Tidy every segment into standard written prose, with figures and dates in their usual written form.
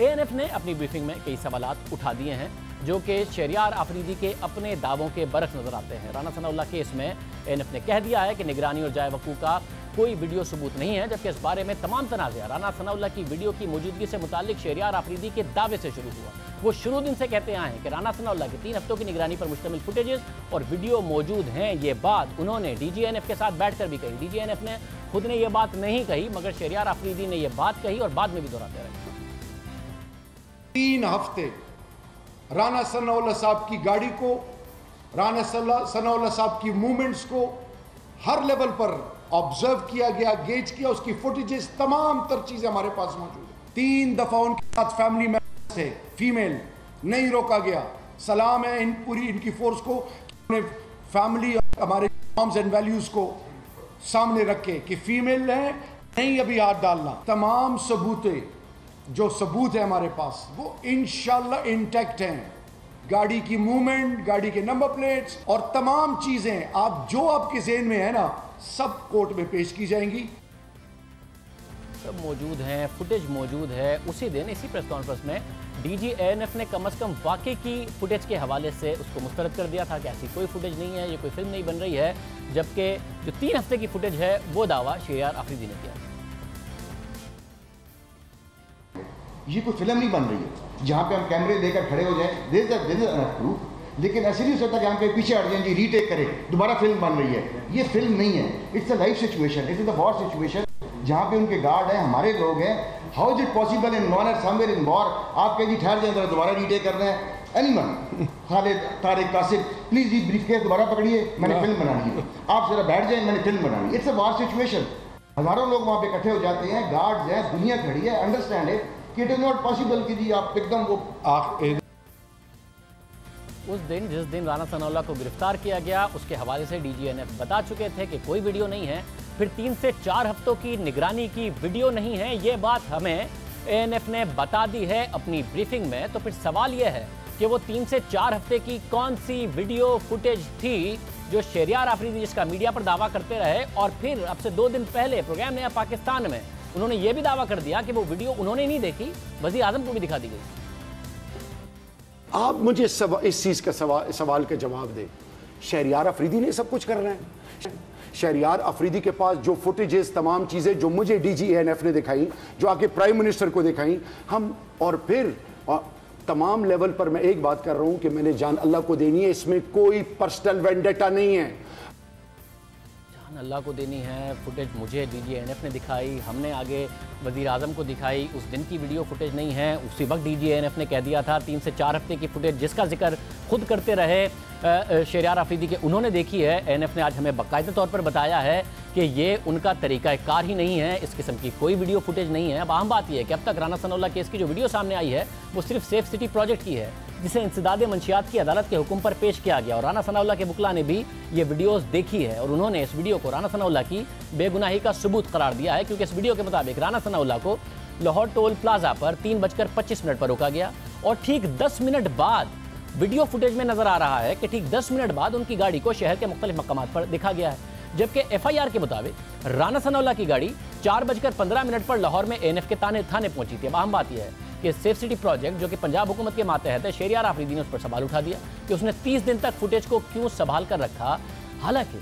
ANF ने अपनी briefing में कई सवालात उठा दिए हैं जो कि शहरियार आफरीदी के अपने दावों के बरक्स नजर आते हैं। राना सनाउल्लाह केस में एएनएफ ने कह दिया है कि निगरानी और जाए वकूफ का कोई वीडियो सबूत नहीं है, जबकि इस बारे में तमाम तनाज़ा राना सनाउल्लाह की वीडियो की मौजूदगी से मुताल्लिक शहरियार आफरीदी के दावे से शुरू हुआ। वो शुरू दिन से कहते आए हैं कि राना सनाउल्लाह के 3 हफ्तों की निगरानी पर मुश्तमिल फुटेजेस और वीडियो मौजूद हैं। ये बात उन्होंने डीजीएनएफ के साथ बैठकर भी कही। डीजीएनएफ ने खुद ने ये बात नहीं कही, मगर शहरियार आफरीदी ने यह बात कही और बाद में भी दोहराते रहे। 3 हफ्ते राना सनाउल्लाह साहब की गाड़ी को, राना सनाउल्लाह साहब की मूवमेंट्स को हर लेवल पर ऑब्जर्व किया गया, गेज किया, उसकी फुटेजेस, तमाम तर चीजें हमारे पास मौजूद है। 3 दफा उनके साथ फैमिली मेंबर से फीमेल नहीं रोका गया। सलाम है इन पूरी इनकी फोर्स को, फैमिली और हमारे नॉर्म्स एंड वैल्यूज को सामने रखे कि फीमेल है नहीं अभी हाथ डालना। तमाम जो सबूत है हमारे पास वो इंशाल्लाह इंटैक्ट हैं। गाड़ी की मूवमेंट, गाड़ी के नंबर प्लेट्स और तमाम चीजें जो आपके ज़हन में है ना, सब कोर्ट में पेश की जाएंगी। सब मौजूद हैं, फुटेज मौजूद है। उसी दिन इसी प्रेस कॉन्फ्रेंस में डीजी एएनएफ ने कम से कम वाकई की फुटेज के हवाले से उसको मुस्तरद कर दिया था कि ऐसी कोई फुटेज नहीं है, ये कोई फिल्म नहीं बन रही है, जबकि जो 3 हफ्ते की फुटेज है वो दावा शहरियार आफरीदी ने किया। ये कोई फिल्म नहीं बन रही है जहाँ पे हम कैमरे लेकर खड़े हो जाएं, देर प्रूफ, लेकिन ऐसे नहीं हो सकता कि हम कहीं पीछे हट जाएं जी, रीटेक करें, दोबारा फिल्म बन रही है। ये फिल्म नहीं है, it's a live situation, it is a war situation जहाँ पे उनके गार्ड हैं, हमारे लोग हैं। How is it possible in non eight somewhere in war आप कहीं जी ठहर जाएं, दोबारा रीटेक कर रहे हैं। Anyone Khalid Tariq Qasim please ji briefcase दोबारा पकड़िए, मैंने फिल्म बनानी है, आप जरा बैठ जाएं, मैंने फिल्म बनानी है। इट्स अ वॉर सिचुएशन, हजारों लोग वहाँ पे इकट्ठे हो जाते हैं, गार्ड्स हैं, दुनिया खड़ी है। Understand it, it is not possible कि जी आप एकदम वो उस दिन जिस दिन राना सनाउल्लाह को गिरफ्तार किया गया उसके हवाले से डीजीएनएफ बता चुके थे कि कोई वीडियो नहीं है। फिर 3 से 4 हफ्तों की निगरानी की वीडियो नहीं है, ये बात हमें एएनएफ ने बता दी है अपनी ब्रीफिंग में। तो फिर सवाल यह है कि वो 3 से 4 हफ्ते की कौन सी वीडियो फुटेज थी जो शहरियार आफरीदी जिसका मीडिया पर दावा करते रहे, और फिर अब से 2 दिन पहले प्रोग्राम नया पाकिस्तान में उन्होंने ये भी दावा कर दिया कि वो वीडियो उन्होंने नहीं देखी, वज़ीर आज़म को भी दिखा दी गई। आप मुझे इस चीज का सवाल का जवाब दें। शहरियार अफरीदी ने सब कुछ कर रहे हैं। शहरियार अफरीदी के पास जो फुटेजेस, तमाम चीजें जो मुझे डीजीएनएफ ने दिखाई, जो आके प्राइम मिनिस्टर को दिखाई, हम और फिर तमाम लेवल पर मैं एक बात कर रहा हूं कि मैंने जान अल्लाह को देनी है, इसमें कोई पर्सनल वेंडेटा नहीं है। अल्लाह को देनी है। फुटेज मुझे डीजीएनएफ ने दिखाई, हमने आगे वज़ीर आज़म को दिखाई, उस दिन की वीडियो फुटेज नहीं है। उसी वक्त डीजीएनएफ ने कह दिया था 3 से 4 हफ्ते की फुटेज जिसका जिक्र खुद करते रहे शहरियार आफरीदी के, उन्होंने देखी है। एएनएफ ने आज हमें बाकायदा तौर पर बताया है कि ये उनका तरीक़ाकार ही नहीं है, इस किस्म की कोई वीडियो फुटेज नहीं है। अब अहम बात यह है कि अब तक राना सनाउल्लाह केस की जो वीडियो सामने आई है वो सिर्फ सेफ सिटी प्रोजेक्ट की है, जिसे इंसदाद मंशियात की अदालत के हुक्म पर पेश किया गया, और राना सनाउल्लाह के वकला ने भी ये वीडियोस देखी है और उन्होंने इस वीडियो को राना सनाउल्लाह की बेगुनाही का सबूत करार दिया है। क्योंकि इस वीडियो के मुताबिक राना सनाउल्लाह को लाहौर टोल प्लाजा पर 3:25 पर रोका गया और ठीक 10 मिनट बाद वीडियो फुटेज में नजर आ रहा है कि ठीक 10 मिनट बाद उनकी गाड़ी को शहर के मुख्तलिफ मकामात पर दिखा गया है। जबकि एफआईआर के मुताबिक राना सनाउल्लाह की गाड़ी 4:15 पर लाहौर में एएनएफ के थाने पहुंची थी। अब अहम बात यह है कि सेफ सिटी प्रोजेक्ट जो कि पंजाब हुकूमत के मातहत है, शहरियार आफरीदी ने उस पर सवाल उठा दिया कि उसने 30 दिन तक फुटेज को क्यों संभाल कर रखा। हालांकि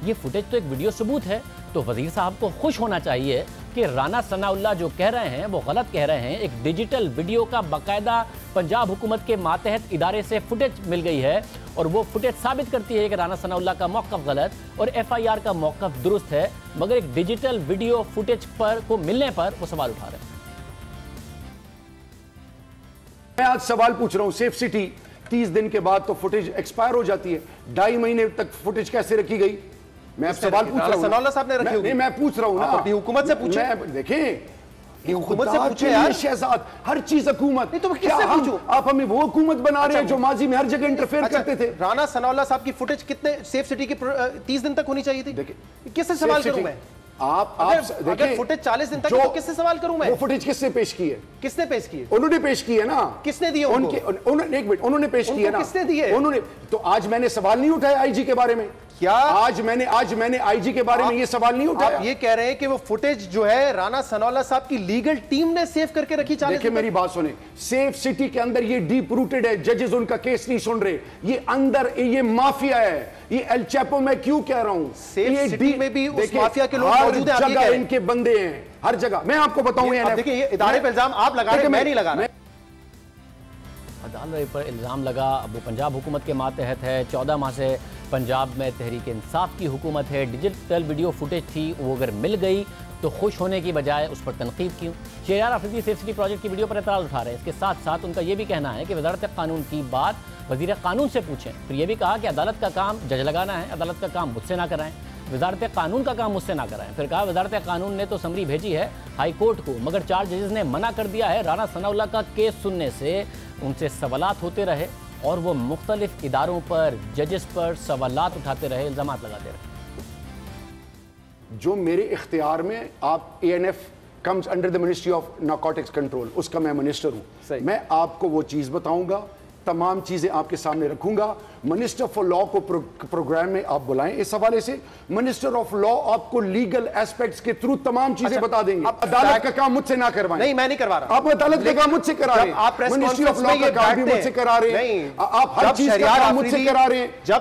ये फुटेज तो एक वीडियो सबूत है, तो वजीर साहब को खुश होना चाहिए कि राना सनाउल्लाह जो कह रहे हैं वो गलत कह रहे हैं। एक डिजिटल वीडियो का बाकायदा पंजाब हुकूमत के मातहत इदारे से फुटेज मिल गई है और वो फुटेज साबित करती है कि राना सनाउल्लाह का मौक़िफ़ गलत और एफआईआर का मौक़िफ़ दुरुस्त है, मगर एक डिजिटल वीडियो फुटेज पर को मिलने पर वो सवाल उठा रहे हैं। मैं आज सवाल पूछ रहा हूं, सेफ सिटी 30 दिन के बाद तो फुटेज एक्सपायर हो जाती है, 2.5 महीने तक फुटेज कैसे रखी गई? मैं अब सवाल पूछ रहा हूं। सनाउल्लाह साहब ने रखी होगी। मैं पूछ रहा हूं ना, अपनी हुकूमत से पूछे। देखें हुकूमत से पूछे यार, शहजाद, हर चीज हुकूमत। नहीं तो किससे पूछूं? आप हमें वो हुकूमत बना रहे हैं जो माजी में हर जगह इंटरफेयर करते थे। राना सनाउल्लाह साहब की फुटेज कितने सेफ सिटी की 30 दिन तक होनी चाहिए थी। किससे सवाल करूं मैं? आप अगर फुटेज 40 दिन तक तो किससे सवाल करूं मैं? वो फुटेज किसने पेश की है? किसने पेश की है? उन्होंने पेश की है ना। किसने दी उनके? एक मिनट, उन्होंने पेश की है ना। किसने दी है? उन्होंने। तो आज मैंने सवाल नहीं उठाया आईजी के बारे में। क्या आज मैंने आईजी के बारे में ये सवाल नहीं उठाया। आप ये कह रहे हैं कि वो फुटेज जो है राणा सनाउल्लाह साहब की लीगल टीम ने सेव करके रखी? देखिए मेरी बात सुने, सेफ सिटी के अंदर ये डीप रूटेड है, जजेस उनका केस नहीं सुन रहे, ये अंदर ये माफिया है, ये एल चैपो मैं क्यों कह रहा हूं, सेफ सिटी में भी उस माफिया के लोग मौजूद हैं, आप ये कह रहे हैं? इनके बंदे हैं हर जगह। मैं आपको बताऊं, देखिए ये इदारे पे इल्जाम आप लगा रहे हैं, मैं नहीं लगा रहा। अदालत पर इल्ज़ाम लगा, अब वो पंजाब हुकूमत के मातहत है। 14 माह से पंजाब में तहरीक इंसाफ की हुकूमत है। डिजिटल वीडियो फुटेज थी, वो अगर मिल गई तो खुश होने की बजाय उस पर तनकीद क्यों? Shahryar Afridi safe city project की वीडियो पर एतराज़ उठा रहे हैं। इसके साथ साथ उनका ये भी कहना है कि वज़ारत क़ानून की बात वज़ीर क़ानून से पूछें। फिर ये भी कहा कि अदालत का काम जज लगाना है, अदालत का काम मुझसे ना कराएं, वज़ारत क़ानून का काम मुझसे ना कराएं। फिर कहा वज़ारत क़ानून ने तो समरी भेजी है हाई कोर्ट को, मगर 4 जजेस ने मना कर दिया है राणा सनाउल्लाह का केस सुनने से। उनसे सवालात होते रहे और वो मुख्तलिफ इदारों पर, जजेस पर सवालात उठाते रहे, इल्ज़ामात लगाते रहे। जो मेरे इख्तियार में, आप ANF comes under the ministry of narcotics control, उसका मैं मिनिस्टर हूं। मैं आपको वो चीज़ बताऊंगा, तमाम चीज़ें आपके सामने रखूंगा। मिनिस्टर फॉर लॉ को प्रोग्राम में आप बुलाएं इस हवाले से। मिनिस्टर ऑफ लॉ आपको लीगल एस्पेक्ट्स के थ्रू तमाम चीजें बता देंगे। आप अदालत का काम मुझसे ना करवाएं। नहीं, मैं नहीं करवा रहा। आप अदालत का काम मुझसे करा रहे हैं, आप मिनिस्ट्री ऑफ लॉ का काम भी मुझसे करा रहे हैं, आप हर चीज का काम मुझसे करा रहे हैं। जब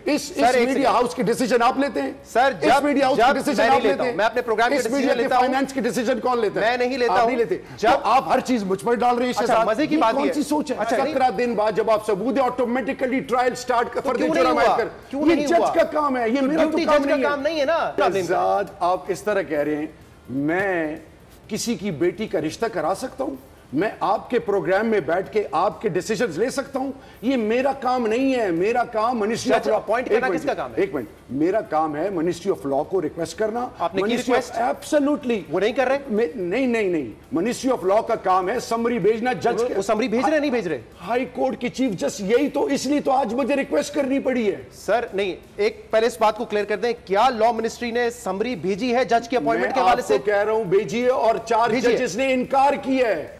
इस मीडिया हाउस के डिसीजन आप लेते हैं सर, इस मीडिया हाउस के डिसीजन आप लेते हैं। मैं अपने प्रोग्राम इस मीडिया के फाइनेंस के डिसीजन कौन लेता है? मैं नहीं लेता हूं। जब आप हर चीज मुझ पर डाल रहे हैं, मजे की बात कौन सी सोच है? 17 दिन बाद जब आप सबूत ऑटोमेटिकली ट्रायल स्टार्ट कर, ये जज का काम है, ये मेरा तो काम नहीं है ना। आप इस तरह कह रहे हैं मैं किसी की बेटी का रिश्ता करा सकता हूं, मैं आपके प्रोग्राम में बैठ के आपके डिसीजंस ले सकता हूं, ये मेरा काम नहीं है। मेरा काम मिनिस्ट्री ऑफ लॉ अपॉइंट करना किसका काम है? एक मिनट, मेरा काम है मिनिस्ट्री ऑफ लॉ को रिक्वेस्ट करना। आपने की रिक्वेस्ट? एब्सोल्युटली। वो नहीं कर रहे? नहीं, मिनिस्ट्री ऑफ लॉ का काम है समरी भेजना जज। वो समरी भेज रहे नहीं भेज रहे? हाई कोर्ट के चीफ जस्टिस, यही तो, इसलिए तो आज मुझे रिक्वेस्ट करनी पड़ी है। सर नहीं, एक पहले इस बात को क्लियर कर दें, क्या लॉ मिनिस्ट्री ने समरी भेजी है जज के अपॉइंटमेंट के हवाले से? कह रहा हूं भेजी है, और 4 जजेस ने इनकार किया है।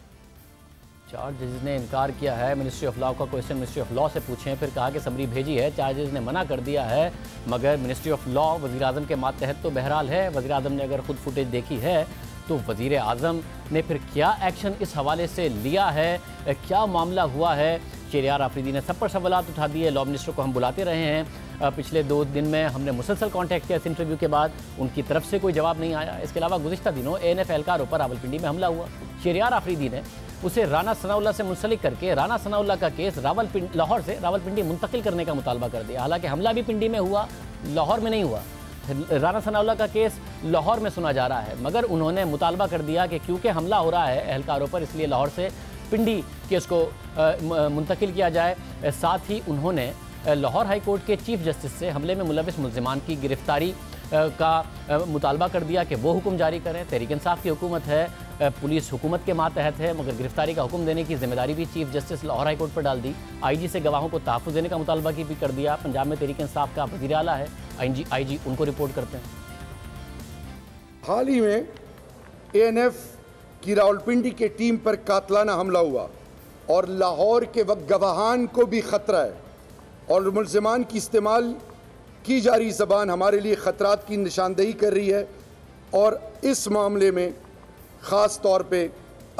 4 जजेस ने इनकार किया है। मिनिस्ट्री ऑफ लॉ का क्वेश्चन मिनिस्ट्री ऑफ लॉ से पूछें। फिर कहा कि समरी भेजी है, 4 जजेस ने मना कर दिया है, मगर मिनिस्ट्री ऑफ लॉ वज़ीर आज़म के मातहत तो बहरहाल है। वज़ीर आज़म ने अगर खुद फुटेज देखी है तो वज़ीर आज़म ने फिर क्या एक्शन इस हवाले से लिया है, क्या मामला हुआ है? शहरयार अफरीदी ने सब पर सवालात उठा दिए। लॉ मिनिस्टर को हम बुलाते रहे हैं, पिछले 2 दिन में हमने मुसलसल कांटेक्ट किया इस इंटरव्यू के बाद, उनकी तरफ से कोई जवाब नहीं आया। इसके अलावा गुज़िश्ता दिनों ANF एहलकारों पर रावलपिंडी में हमला हुआ। शहरयार अफरीदी ने उसे राणा सनाउल्लाह से मुंसलिक करके राणा सनाउल्लाह का केस लाहौर से रावलपिंडी मुंतकिल करने का मुतालबा कर दिया। हालांकि हमला भी पिंडी में हुआ, लाहौर में नहीं हुआ। राणा सनाउल्लाह का केस लाहौर में सुना जा रहा है, मगर उन्होंने मुतालबा कर दिया कि क्योंकि हमला हो रहा है अहलकारों पर, इसलिए लाहौर से पिंडी केस को मुंतकिल किया जाए। साथ ही उन्होंने लाहौर हाई कोर्ट के चीफ जस्टिस से हमले में मुलविस मुल्ज़िमान की गिरफ्तारी का मुतालबा कर दिया कि वो हुक्म जारी करें। तहरीक इंसाफ की हुकूमत है, पुलिस हुकूमत के मातहत है, मगर गिरफ्तारी का हुक्म देने की जिम्मेदारी भी chief justice Lahore high court पर डाल दी। IG से गवाहों को तहफ़्फ़ुज़ देने का मुतालबा भी कर दिया। पंजाब में तहरीक इंसाफ का वज़ीर आला है, IG उनको रिपोर्ट करते हैं। हाल ही में ANF की रावलपिंडी के टीम पर कातलाना हमला हुआ और लाहौर के वक्त गवाहान को भी ख़तरा है, और मुल्ज़िमान की इस्तेमाल की जा रही ज़बान हमारे लिए ख़तरात की निशानदेही कर रही है। और इस मामले में ख़ास तौर पे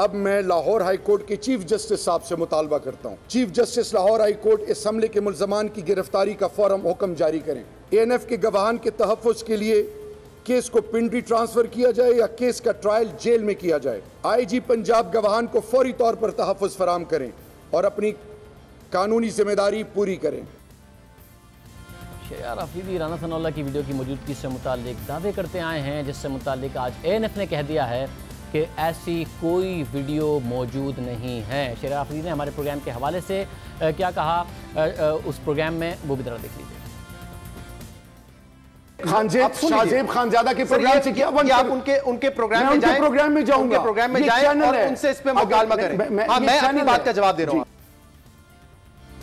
अब मैं लाहौर हाई कोर्ट के चीफ जस्टिस साहब से मुतालबा करता हूँ, chief justice Lahore high court इस हमले के मुल्ज़िमान की गिरफ्तारी का फ़ौरन हुक्म जारी करें। ANF के गवाहान के तहफ़्फ़ुज़ के लिए केस को पिंडी ट्रांसफ़र किया जाए या केस का ट्रायल जेल में किया जाए। IG पंजाब गवाहान को फौरी तौर पर तहफ़्फ़ुज़ फराम करें और अपनी कानूनी जिम्मेदारी पूरी करें। शहरयार अफरीदी राणा सनाउल्लाह की वीडियो की मौजूदगी से मुताल्लिक दावे करते आए हैं, जिससे मुताल्लिक आज ANF ने कह दिया है कि ऐसी कोई वीडियो मौजूद नहीं है। शहरयार अफरीदी ने हमारे प्रोग्राम के हवाले से क्या कहा, उस प्रोग्राम में वो भी जरा देख लीजिए। शाहजेब खानजादा के प्रोग्राम से क्या आप उनके प्रोग्राम में जाएं, प्रोग्राम में जाऊंगा, उनके प्रोग्राम में जाएं और उनसे इस पे मुकालमा करें। मैं अपनी बात का जवाब दे रहा हूं।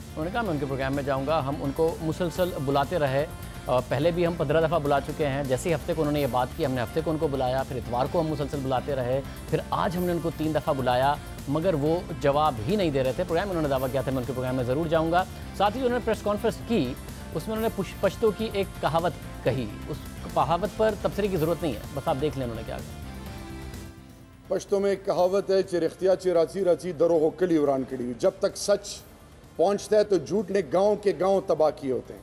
उन्होंने कहा मैं उनके प्रोग्राम में जाऊंगा। हम उनको मुसलसल बुलाते रहे, पहले भी हम 15 दफ़ा बुला चुके हैं। जैसे ही हफ्ते को उन्होंने ये बात की, हमने हफ्ते को उनको बुलाया, फिर इतवार को हम मुसलसल बुलाते रहे, फिर आज हमने उनको 3 दफ़ा बुलाया, मगर वो जवाब ही नहीं दे रहे थे। प्रोग्राम में उन्होंने दावा किया था मैं उनके प्रोग्राम में ज़रूर जाऊँगा। साथ ही उन्होंने प्रेस कॉन्फ्रेंस की, उसमें उन्होंने पश्तो की एक कहावत कही, उस कहावत पर तबसरे की ज़रूरत नहीं है, बस आप देख लें उन्होंने क्या कहा। पश्तो में एक कहावत है, चिरख्तिया चिराची राची दरो कली उरान कड़ी। जब तक सच पहुंचता है तो झूठ ने गांव के गांव तबाह किए होते हैं।